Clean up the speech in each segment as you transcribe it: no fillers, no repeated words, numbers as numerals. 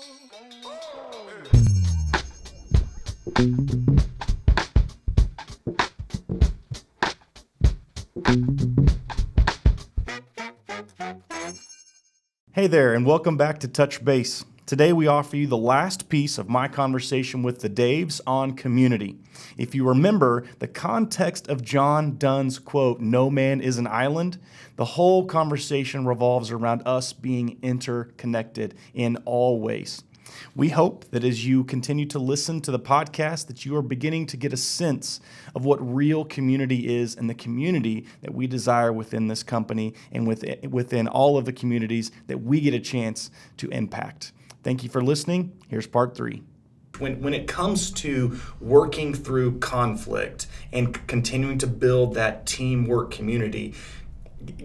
Hey there, and welcome back to Touch Base. Today we offer you the last piece of my conversation with the Daves on community. If you remember the context of John Donne's quote, "No man is an island," the whole conversation revolves around us being interconnected in all ways. We hope that as you continue to listen to the podcast, that you are beginning to get a sense of what real community is and the community that we desire within this company and within all of the communities that we get a chance to impact. Thank you for listening. Here's part 3. When it comes to working through conflict and continuing to build that teamwork community,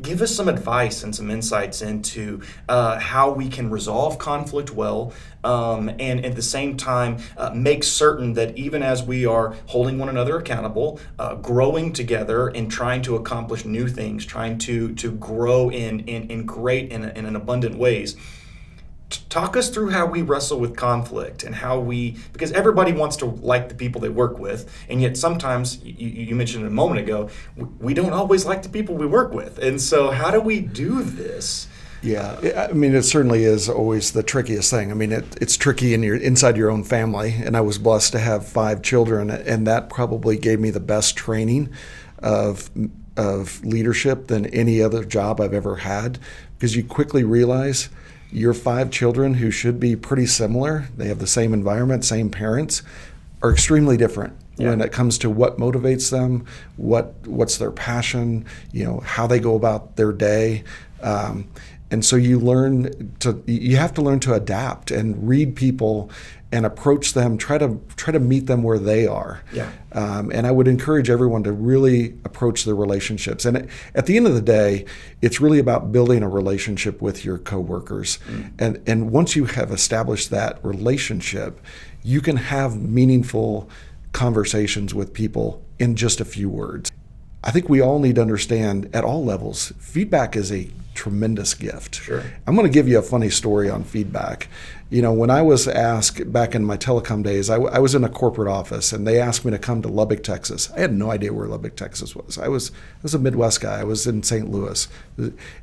give us some advice and some insights into how we can resolve conflict well, and at the same time make certain that even as we are holding one another accountable, growing together and trying to accomplish new things, trying to grow in great and in abundant ways. Talk us through how we wrestle with conflict and because everybody wants to like the people they work with, and yet sometimes, you mentioned it a moment ago, we don't always like the people we work with. And so how do we do this? Yeah, I mean, it certainly is always the trickiest thing. I mean, it's tricky inside your own family, and I was blessed to have 5 children, and that probably gave me the best training of leadership than any other job I've ever had, because you quickly realize your 5 children, who should be pretty similar, they have the same environment, same parents, are extremely different when it comes to what motivates them, what's their passion, how they go about their day. And so you have to learn to adapt and read people and approach them, try to meet them where they are. Yeah. And I would encourage everyone to really approach their relationships. And at the end of the day, it's really about building a relationship with your coworkers. And once you have established that relationship, you can have meaningful conversations with people in just a few words. I think we all need to understand at all levels, feedback is a tremendous gift. Sure. I'm going to give you a funny story on feedback. When I was asked back in my telecom days, I was in a corporate office, and they asked me to come to Lubbock, Texas. I had no idea where Lubbock, Texas was. I was a Midwest guy. I was in St. Louis,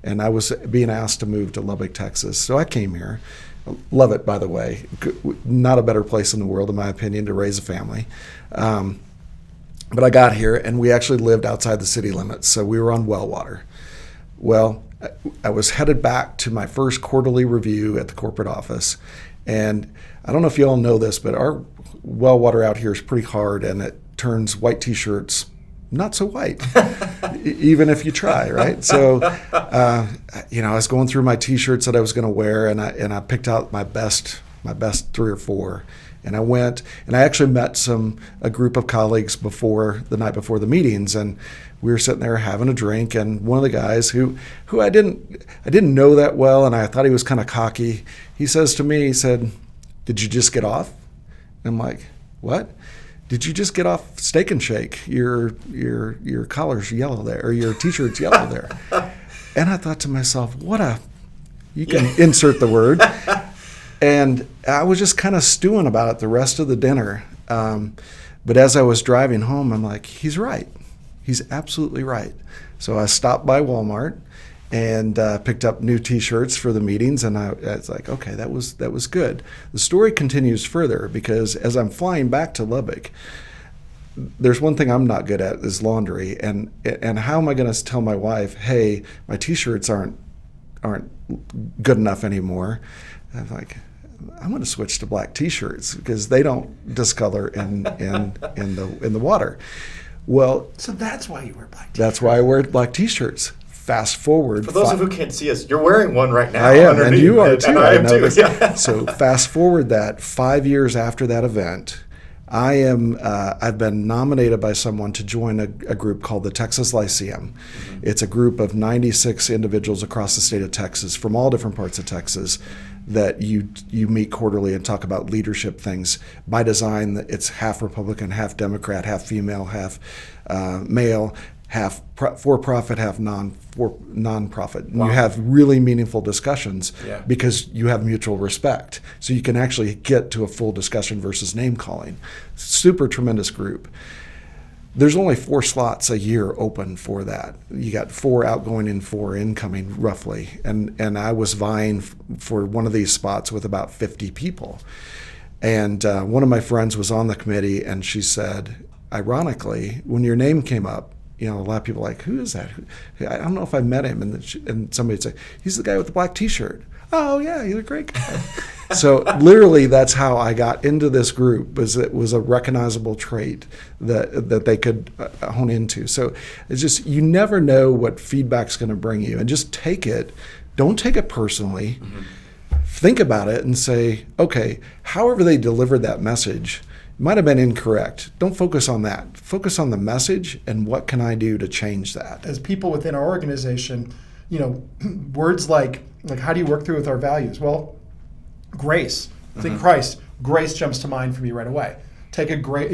and I was being asked to move to Lubbock, Texas. So I came here. Love it, by the way. Not a better place in the world, in my opinion, to raise a family. But I got here, and we actually lived outside the city limits, so we were on well water. Well, I was headed back to my first quarterly review at the corporate office, and I don't know if you all know this, but our well water out here is pretty hard, and it turns white T-shirts not so white, even if you try, right? So, I was going through my T-shirts that I was going to wear, and I picked out my best 3 or 4. And I went, and I actually met a group of colleagues the night before the meetings, and we were sitting there having a drink, and one of the guys who I didn't know that well, and I thought he was kind of cocky, he says to me, he said, "Did you just get off?" And I'm like, "What? Did you just get off Steak and Shake? Your collar's yellow there, or your T-shirt's yellow there." And I thought to myself, you can insert the word. And I was just kind of stewing about it the rest of the dinner. But as I was driving home, I'm like, he's right. He's absolutely right. So I stopped by Walmart and picked up new T-shirts for the meetings. And I was like, okay, that was good. The story continues further, because as I'm flying back to Lubbock, there's one thing I'm not good at, is laundry. And how am I going to tell my wife, hey, my T-shirts aren't good enough anymore? I'm like, I'm going to switch to black T-shirts because they don't discolor in the water. Well, so that's why you wear black T-shirts. That's why I wear black T-shirts. Fast forward. For those of you who can't see us, you're wearing one right now. I am, and you are too. And I am too. Yeah. So fast forward that 5 years after that event, I've been nominated by someone to join a group called the Texas Lyceum. Mm-hmm. It's a group of 96 individuals across the state of Texas from all different parts of Texas that you meet quarterly and talk about leadership things. By design, it's half Republican, half Democrat, half female, half male, half for-profit, half non-profit. And Wow. you have really meaningful discussions Yeah. because you have mutual respect. So you can actually get to a full discussion versus name calling. Super tremendous group. There's only 4 slots a year open for that. You got 4 outgoing and 4 incoming, roughly. And I was vying for one of these spots with about 50 people. And one of my friends was on the committee, and she said, ironically, when your name came up, a lot of people were like, who is that? I don't know if I met him. And somebody would say, he's the guy with the black T-shirt. Oh, yeah, he's a great guy. So literally, that's how I got into this group. It was a recognizable trait that they could hone into. So it's just, you never know what feedback's going to bring you, and just take it. Don't take it personally. Mm-hmm. Think about it and say, okay, however they delivered that message might have been incorrect. Don't focus on that. Focus on the message and what can I do to change that. As people within our organization, words like how do you work through with our values? Well, grace. Think Christ. Grace jumps to mind for me right away. Take a great,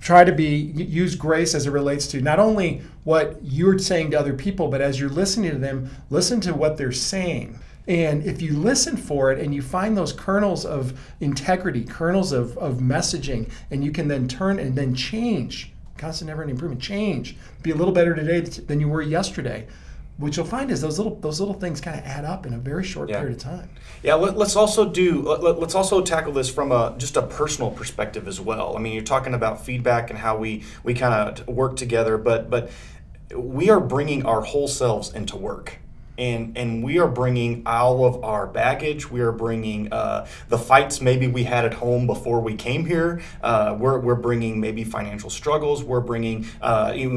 try to use grace as it relates to not only what you're saying to other people, but as you're listening to them, listen to what they're saying. And if you listen for it and you find those kernels of integrity, kernels of messaging, and you can then turn and then change, constant never-ending improvement, change, be a little better today than you were yesterday. What you'll find is those little things kind of add up in a very short period of time. Yeah, let's also tackle this from just a personal perspective as well. I mean, you're talking about feedback and how we kind of work together, but we are bringing our whole selves into work. And we are bringing all of our baggage. We are bringing the fights maybe we had at home before we came here. We're bringing maybe financial struggles. We're bringing,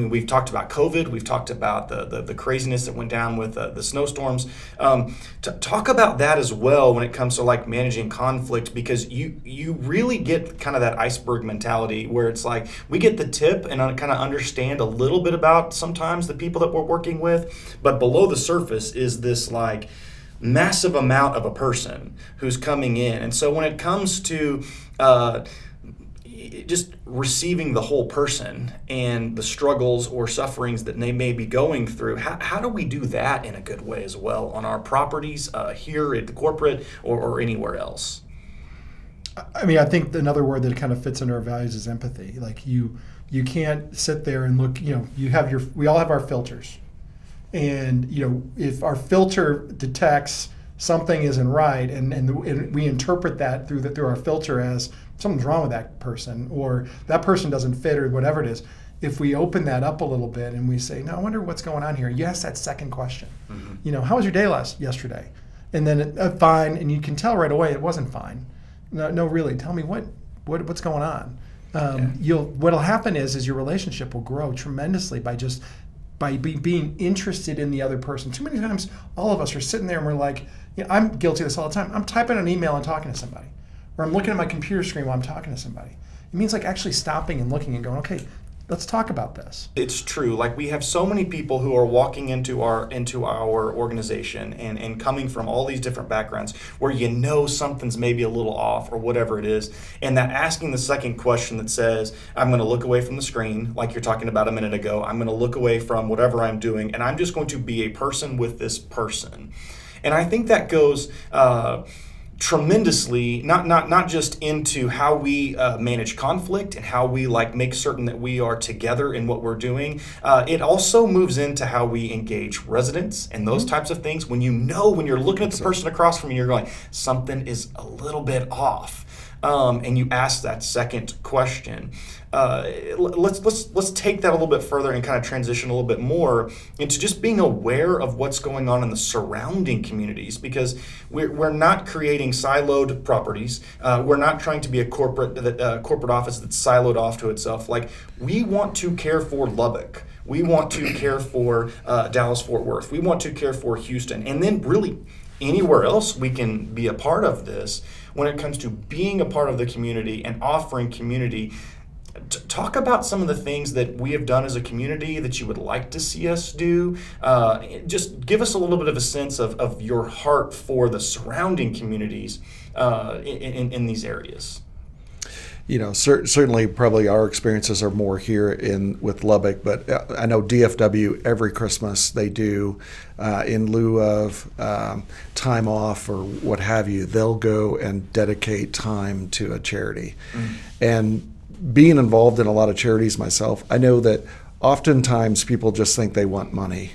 we've talked about COVID. We've talked about the craziness that went down with the snowstorms. To talk about that as well when it comes to like managing conflict, because you really get kind of that iceberg mentality where it's like we get the tip and kind of understand a little bit about sometimes the people that we're working with, but below the surface is this like massive amount of a person who's coming in. And so when it comes to just receiving the whole person and the struggles or sufferings that they may be going through, how do we do that in a good way as well on our properties here at the corporate or anywhere else? I mean, I think another word that kind of fits into our values is empathy. Like you can't sit there and look, we all have our filters. And if our filter detects something isn't right, and we interpret that through our filter as something's wrong with that person, or that person doesn't fit, or whatever it is, if we open that up a little bit and we say, "No, I wonder what's going on here." You ask that second question. Mm-hmm. How was your day yesterday? And then fine, and you can tell right away it wasn't fine. No, really, tell me what's going on. What'll happen is your relationship will grow tremendously by being interested in the other person. Too many times, all of us are sitting there and we're like, I'm guilty of this all the time. I'm typing an email and talking to somebody, or I'm looking at my computer screen while I'm talking to somebody. It means like actually stopping and looking and going, okay, let's talk about this. It's true. Like we have so many people who are walking into our organization and coming from all these different backgrounds where something's maybe a little off or whatever it is. And that asking the second question that says, I'm going to look away from the screen, like you're talking about a minute ago. I'm going to look away from whatever I'm doing, and I'm just going to be a person with this person. And I think that goes tremendously, not just into how we manage conflict and how we make certain that we are together in what we're doing. It also moves into how we engage residents and those types of things. When you're looking at the person across from you, you're going, something is a little bit off. And you ask that second question. Let's take that a little bit further and kind of transition a little bit more into just being aware of what's going on in the surrounding communities, because we're not creating siloed properties. We're not trying to be a corporate office that's siloed off to itself. Like, we want to care for Lubbock. We want to care for Dallas-Fort Worth. We want to care for Houston. And then really anywhere else we can be a part of this when it comes to being a part of the community and offering community. Talk about some of the things that we have done as a community that you would like to see us do. Just give us a little bit of a sense of your heart for the surrounding communities in these areas. certainly probably our experiences are more here with Lubbock, but I know DFW every Christmas they do in lieu of time off or what have you, they'll go and dedicate time to a charity. And being involved in a lot of charities myself, I know that oftentimes people just think they want money.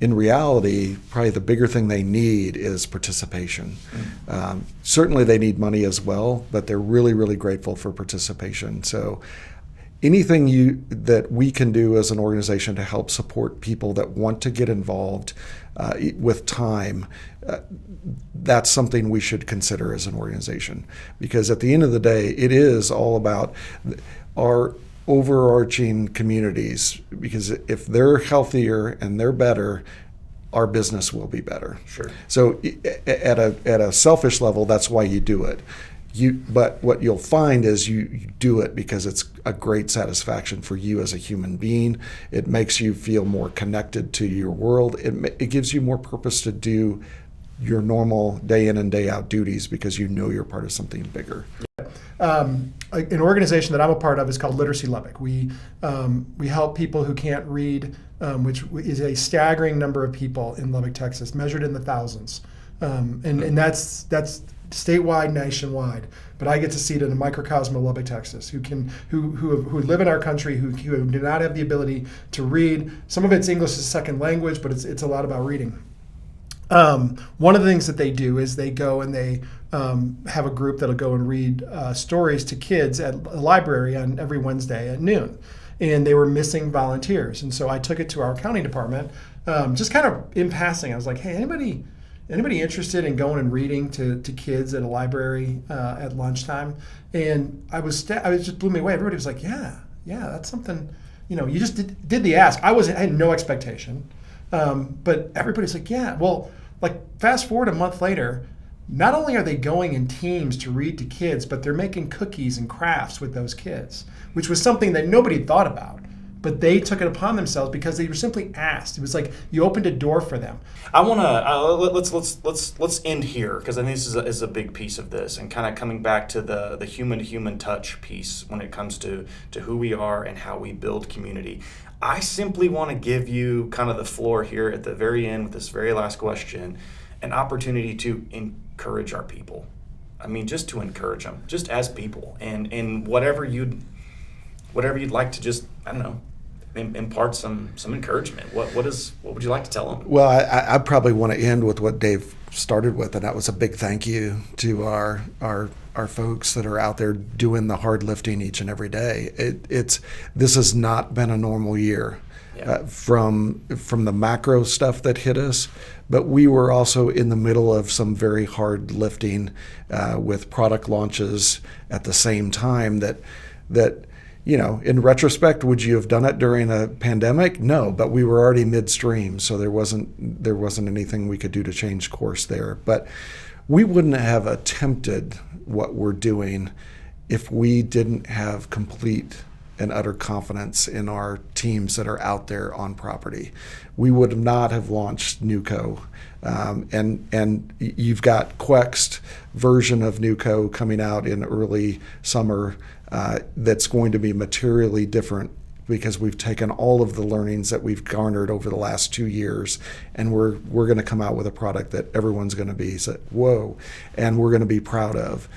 In reality, probably the bigger thing they need is participation. Certainly they need money as well, but they're really, really grateful for participation. So anything that we can do as an organization to help support people that want to get involved with time, that's something we should consider as an organization. Because at the end of the day, it is all about our overarching communities, because if they're healthier and they're better, our business will be better. Sure. So at a selfish level, that's why you do it. But what you'll find is you do it because it's a great satisfaction for you as a human being. It makes you feel more connected to your world. It gives you more purpose to do your normal day in and day out duties because you know you're part of something bigger. An organization that I'm a part of is called Literacy Lubbock. We help people who can't read, which is a staggering number of people in Lubbock, Texas, measured in the thousands, and that's statewide, nationwide. But I get to see it in a microcosm of Lubbock, Texas, who live in our country, who do not have the ability to read. Some of it's English as a second language, but it's a lot about reading. One of the things that they do is they go and they have a group that'll go and read stories to kids at a library on every Wednesday at noon. And they were missing volunteers. And so I took it to our county department, just kind of in passing. I was like, hey, anybody interested in going and reading to kids at a library at lunchtime? And I was just blew me away. Everybody was like, yeah, that's something, you just did the ask. I had no expectation. But everybody's like, yeah, well, like fast forward a month later, not only are they going in teams to read to kids, but they're making cookies and crafts with those kids, which was something that nobody thought about. But they took it upon themselves because they were simply asked. It was like you opened a door for them. I want to let's end here because I think this is a big piece of this, and kind of coming back to the human to human touch piece when it comes to who we are and how we build community. I simply want to give you kind of the floor here at the very end with this very last question, an opportunity to encourage our people. I mean, just to encourage them, just as people, and whatever you'd like to just, I don't know, impart some encouragement. What would you like to tell them? Well, I probably want to end with what Dave started with, and that was a big thank you to our folks that are out there doing the hard lifting each and every day. This has not been a normal year. From the macro stuff that hit us, but we were also in the middle of some very hard lifting with product launches at the same time that in retrospect, would you have done it during a pandemic? No, but we were already midstream, so there wasn't anything we could do to change course there. But we wouldn't have attempted what we're doing if we didn't have complete and utter confidence in our teams that are out there on property. We would not have launched NewCo. And you've got Quext version of NewCo coming out in early summer that's going to be materially different because we've taken all of the learnings that we've garnered over the last 2 years, and we're going to come out with a product that everyone's going to be whoa, and we're going to be proud of.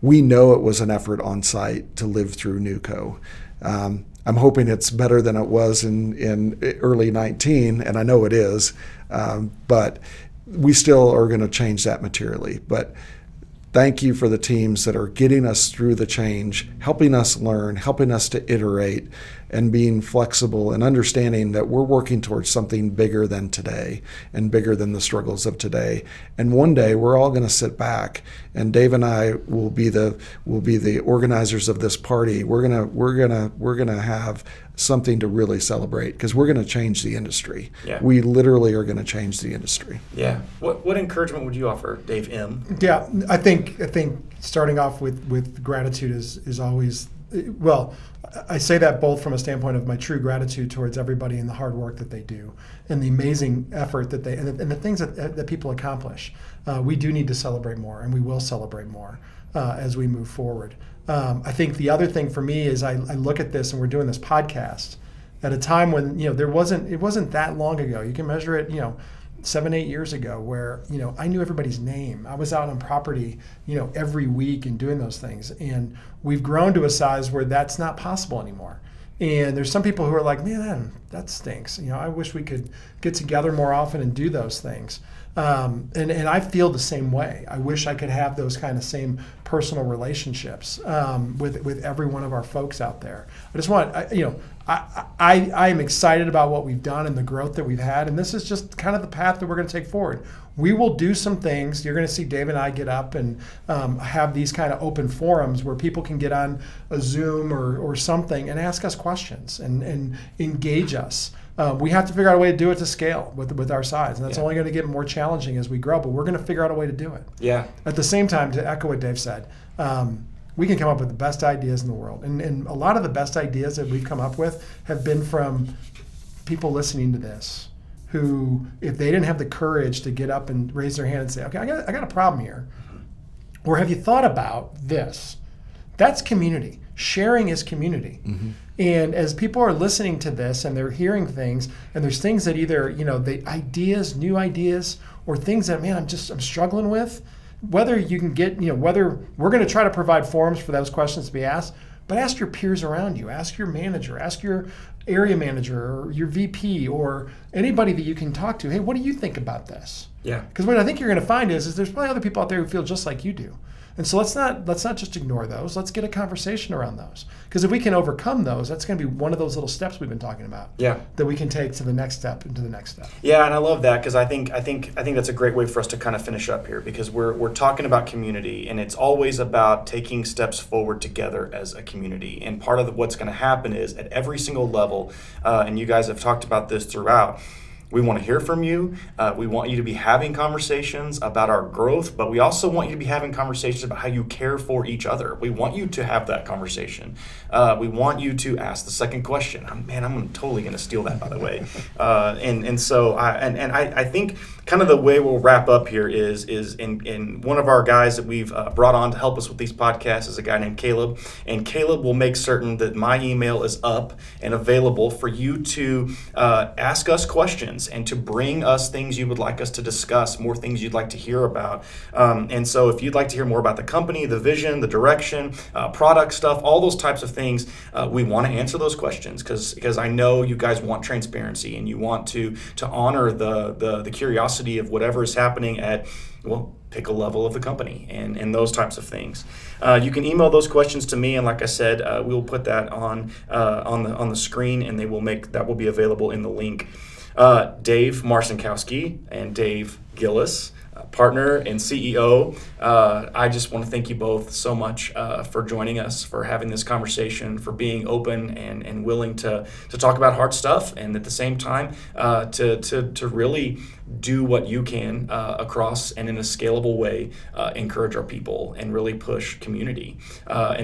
We know it was an effort on site to live through NewCo. I'm hoping it's better than it was in early 19, and I know it is, but we still are going to change that materially. But thank you for the teams that are getting us through the change, helping us learn, helping us to iterate, and being flexible and understanding that we're working towards something bigger than today and bigger than the struggles of today. And one day we're all going to sit back, and Dave and I will be the organizers of this party. We're gonna have something to really celebrate because we're going to change the industry. Yeah. We literally are going to change the industry. Yeah. What encouragement would you offer, Dave M? Yeah, I think starting off with gratitude is always, well, I say that both from a standpoint of my true gratitude towards everybody and the hard work that they do and the amazing effort that they and the things that people accomplish. We do need to celebrate more, and we will celebrate more. as we move forward. I think the other thing for me is I look at this, and we're doing this podcast at a time when it wasn't that long ago. You can measure it 7-8 years ago, where I knew everybody's name. I was out on property every week and doing those things, and we've grown to a size where that's not possible anymore. And there's some people who are like, man, that stinks. I wish we could get together more often and do those things. And I feel the same way. I wish I could have those kind of same personal relationships with every one of our folks out there. I just want, I am excited about what we've done and the growth that we've had. And this is just kind of the path that we're going to take forward. We will do some things. You're going to see Dave and I get up and have these kind of open forums where people can get on a Zoom or something and ask us questions and engage us. We have to figure out a way to do it to scale with our size. And that's only going to get more challenging as we grow, but we're going to figure out a way to do it. Yeah. At the same time, to echo what Dave said, we can come up with the best ideas in the world. And a lot of the best ideas that we've come up with have been from people listening to this, who, if they didn't have the courage to get up and raise their hand and say, okay, I got a problem here. Or have you thought about this? That's community. Sharing is community. Mm-hmm. And as people are listening to this and they're hearing things, and there's things that either, the ideas, new ideas, or things that, man, I'm struggling with, whether you can get, whether we're going to try to provide forums for those questions to be asked, but ask your peers around you, ask your manager, ask your area manager or your VP or anybody that you can talk to. Hey, what do you think about this? Yeah. Because what I think you're going to find is there's probably other people out there who feel just like you do. And so let's not just ignore those. Let's get a conversation around those. Because if we can overcome those, that's going to be one of those little steps we've been talking about. Yeah. That we can take to the next step and to the next step. Yeah, and I love that because I think that's a great way for us to kind of finish up here, because we're talking about community, and it's always about taking steps forward together as a community. And part of what's going to happen is at every single level, and you guys have talked about this throughout, we want to hear from you. We want you to be having conversations about our growth, but we also want you to be having conversations about how you care for each other. We want you to have that conversation. We want you to ask the second question. I'm totally going to steal that, by the way. So I think kind of the way we'll wrap up here is in one of our guys that we've brought on to help us with these podcasts is a guy named Caleb, and Caleb will make certain that my email is up and available for you to ask us questions and to bring us things you would like us to discuss, more things you'd like to hear about. And so if you'd like to hear more about the company, the vision, the direction, product stuff, all those types of things, we want to answer those questions because I know you guys want transparency and you want to honor the curiosity of whatever is happening at, pick a level of the company and those types of things. You can email those questions to me, and like I said, we'll put that on the screen, and that will be available in the link. Dave Marcinkowski and Dave Gillis, partner and CEO. I just want to thank you both so much for joining us, for having this conversation, for being open and willing to talk about hard stuff, and at the same time to really do what you can across and in a scalable way encourage our people and really push community.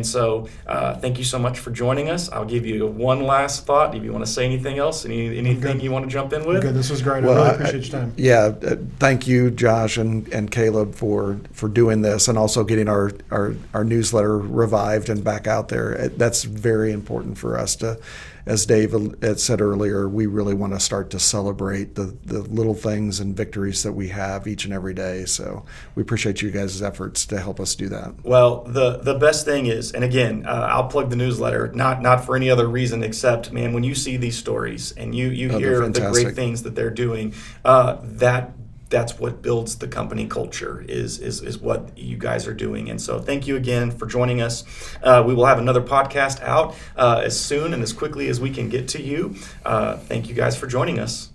So thank you so much for joining us. I'll give you one last thought. If you want to say anything else, anything you want to jump in with? Good. This was great. I really appreciate your time. Yeah. Thank you, Josh and Caleb, for doing this and also getting our newsletter revived and back out there. That's very important for us to, as Dave had said earlier, we really want to start to celebrate the little things and victories that we have each and every day. So we appreciate you guys' efforts to help us do that. Well, the best thing is, and again, I'll plug the newsletter, not for any other reason except, man, when you see these stories and you hear the great things that they're doing, that's what builds the company culture is what you guys are doing. And so thank you again for joining us. We will have another podcast out as soon and as quickly as we can get to you. Thank you guys for joining us.